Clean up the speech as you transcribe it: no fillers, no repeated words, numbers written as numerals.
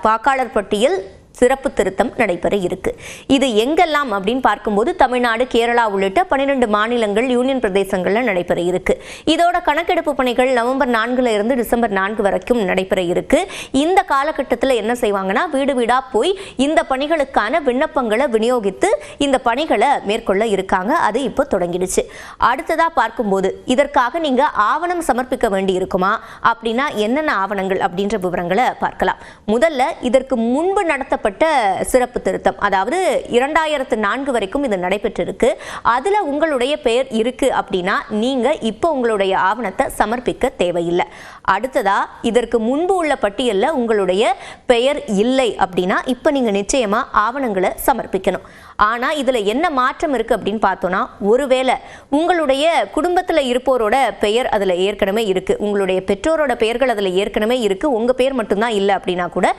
வாக்காளர் பட்டியல் சிறப்பு திருத்தம் நடைபெற இருக்கு. இது எங்கெல்லாம் அப்படின்னு பார்க்கும்போது தமிழ்நாடு, கேரளா உள்ளிட்ட 12 மாநிலங்கள், யூனியன் பிரதேசங்கள்ல நடைபெற இருக்கு. இதோட கணக்கெடுப்பு பணிகள் நவம்பர் 4 இருந்து டிசம்பர் 4 வரைக்கும் நடைபெற இருக்கு. இந்த காலகட்டத்தில் என்ன செய்வாங்கன்னா, வீடு வீடா போய் இந்த பணிகளுக்கான விண்ணப்பங்களை விநியோகித்து இந்த பணிகளை மேற்கொள்ள இருக்காங்க. அது இப்போ தொடங்கிடுச்சு. அடுத்ததா பார்க்கும்போது இதற்காக நீங்க ஆவணம் சமர்ப்பிக்க வேண்டி இருக்குமா அப்படின்னா என்னென்ன ஆவணங்கள் அப்படின்ற விவரங்களை பார்க்கலாம். முதல்ல இதற்கு முன்பு நடத்த சிறப்பு திருத்தம், அதாவது 2004 வரைக்கும் இது நடைபெற்றிருக்கு. அதுல உங்களுடைய பெயர் இருக்கு அப்படின்னா நீங்க இப்போ உங்களுடைய ஆவணத்தை சமர்ப்பிக்க தேவையில்லை. அடுத்ததா இதற்கு முன்பு உள்ள பட்டியல்ல உங்களுடைய பெயர் இல்லை அப்படின்னா இப்ப நீங்க நிச்சயமா ஆவணங்களை சமர்ப்பிக்கணும். ஆனா இதுல என்ன மாற்றம் இருக்கு அப்படின்னு பார்த்தோம்னா, ஒருவேளை உங்களுடைய குடும்பத்துல இருப்போரோட பெயர் அதுல ஏற்கனவே இருக்கு, உங்களுடைய பெற்றோரோட பெயர்கள் அதுல ஏற்கனவே இருக்கு, உங்க பெயர் மட்டும்தான் இல்லை அப்படின்னா கூட